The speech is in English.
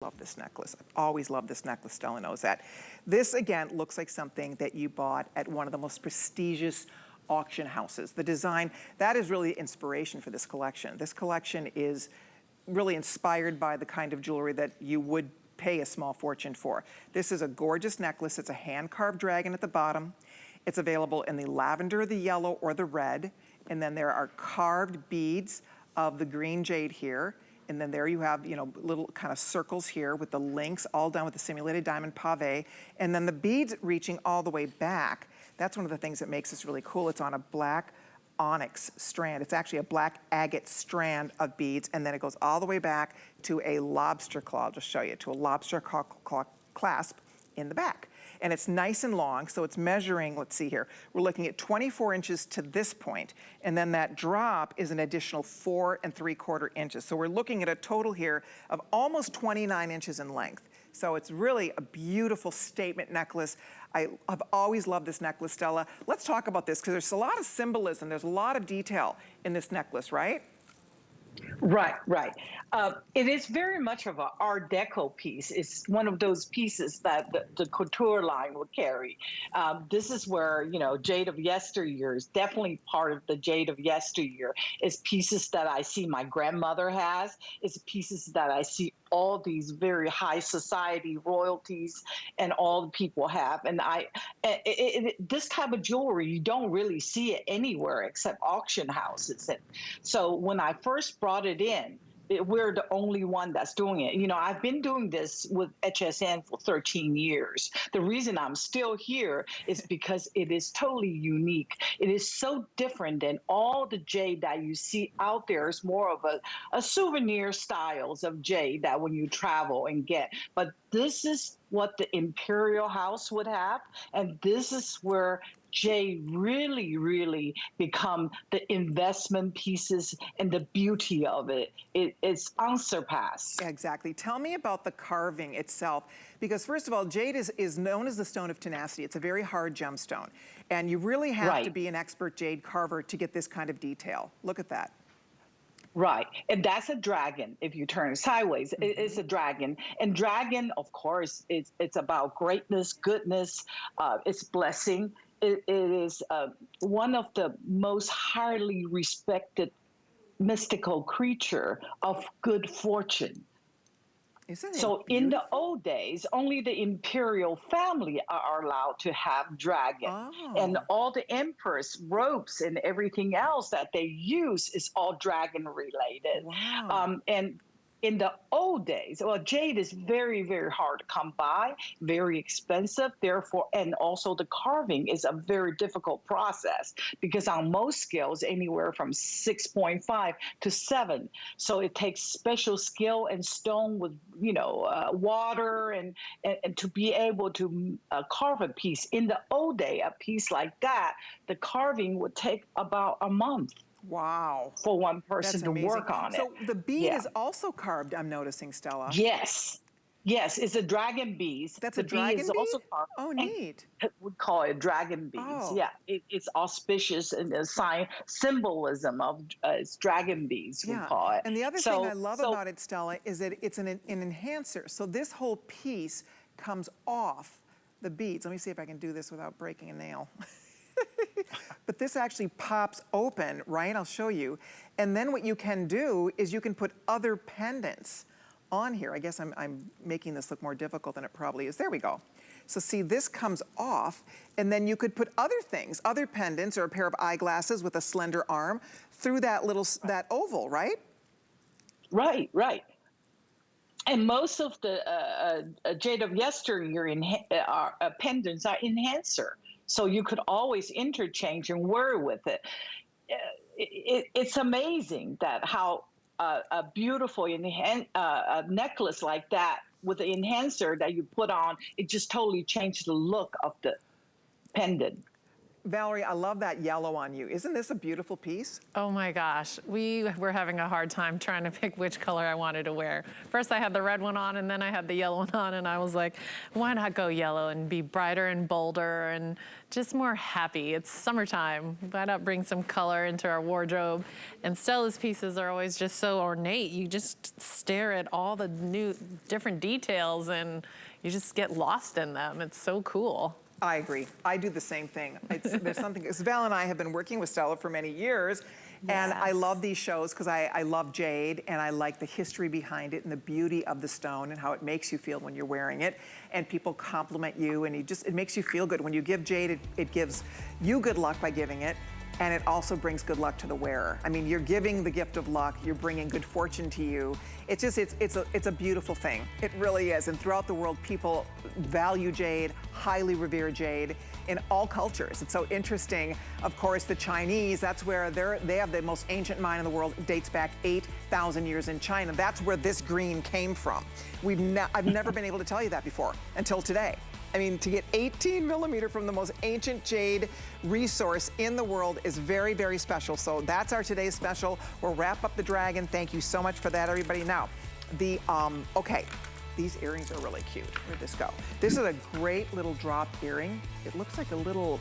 Love this necklace. I've always loved this necklace. Stella knows that. This, again, looks like something that you bought at one of the most prestigious auction houses. The design, that is really inspiration for this collection. This collection is really inspired by the kind of jewelry that you would pay a small fortune for. This is a gorgeous necklace. It's a hand-carved dragon at the bottom. It's available in the lavender, the yellow, or the red. And then there are carved beads of the green jade here. And then there you have, little kind of circles here with the links all done with the simulated diamond pave. And then the beads reaching all the way back. That's one of the things that makes this really cool. It's on a black onyx strand. It's actually a black agate strand of beads. And then it goes all the way back to a lobster claw. I'll just show you, to a lobster claw clasp in the back. And it's nice and long, so it's measuring, let's see here, we're looking at 24 inches to this point, and then that drop is an additional 4 3/4 inches. So we're looking at a total here of almost 29 inches in length. So it's really a beautiful statement necklace. I've always loved this necklace, Stella. Let's talk about this, because there's a lot of symbolism, there's a lot of detail in this necklace, right? Right, right. It is very much of an Art Deco piece. It's one of those pieces that the couture line would carry. This is where, Jade of Yesteryear is definitely part of the Jade of Yesteryear. It's pieces that I see my grandmother has. It's pieces that I see all these very high society royalties and all the people have. And this type of jewelry, you don't really see it anywhere except auction houses. And so when I first brought it in, we're the only one that's doing it. I've been doing this with HSN for 13 years. The reason I'm still here is because it is totally unique. It is so different than all the jade that you see out there. It's more of a souvenir styles of jade that when you travel and get. But this is what the Imperial House would have, and this is where jade really, really become the investment pieces, and the beauty of it. It's unsurpassed. Exactly. Tell me about the carving itself, because first of all, jade is known as the stone of tenacity. It's a very hard gemstone, and you really have to be an expert jade carver to get this kind of detail. Look at that. Right, and that's a dragon. If you turn it sideways, it's a dragon. And dragon, of course, it's about greatness, goodness, it's blessing. It is one of the most highly respected mystical creature of good fortune. So in the old days, only the imperial family are allowed to have dragon. And all the empress robes and everything else that they use is all dragon related. Wow. And in the old days, well, jade is very, very hard to come by, very expensive, therefore, and also the carving is a very difficult process, because on most scales, anywhere from 6.5 to 7. So it takes special skill and stone with, water and to be able to carve a piece. In the old day, a piece like that, the carving would take about a month. Wow. For one person to work on it. So the bead is also carved, I'm noticing, Stella. Yes. Yes, it's a dragon bead. That's a dragon bead? Also carved. Oh, neat. We call it dragon beads. Oh. Yeah, it's auspicious and a sign, symbolism of it's dragon beads, we call it. And the other thing I love about it, Stella, is that it's an enhancer. So this whole piece comes off the beads. Let me see if I can do this without breaking a nail. But this actually pops open, right? I'll show you. And then what you can do is you can put other pendants on here. I guess I'm making this look more difficult than it probably is. There we go. So see, this comes off, and then you could put other things, other pendants or a pair of eyeglasses with a slender arm through that that oval, right? Right, right. And most of the Jade of Yesteryear pendants are enhancer. So you could always interchange and wear with it. It's amazing that how a beautiful necklace like that with the enhancer that you put on, it just totally changed the look of the pendant. Valerie, I love that yellow on you. Isn't this a beautiful piece? Oh my gosh, we were having a hard time trying to pick which color I wanted to wear. First I had the red one on and then I had the yellow one on, and I was like, why not go yellow and be brighter and bolder and just more happy? It's summertime. Why not bring some color into our wardrobe? And Stella's pieces are always just so ornate. You just stare at all the new different details and you just get lost in them. It's so cool. I agree. I do the same thing. There's something, because Val and I have been working with Stella for many years, and I love these shows because I love jade, and I like the history behind it and the beauty of the stone and how it makes you feel when you're wearing it. And people compliment you, and it makes you feel good. When you give jade, it gives you good luck by giving it, and it also brings good luck to the wearer. I mean, you're giving the gift of luck, you're bringing good fortune to you. It's just, it's a beautiful thing. It really is. And throughout the world, people value jade, highly revere jade in all cultures. It's so interesting. Of course, the Chinese, that's where they have the most ancient mine in the world. It dates back 8,000 years in China. That's where this green came from. I've never been able to tell you that before until today. I mean, to get 18 millimeter from the most ancient jade resource in the world is very, very special. So that's our today's special. We'll wrap up the dragon. Thank you so much for that, everybody. Now, okay, these earrings are really cute. Where'd this go? This is a great little drop earring. It looks like a little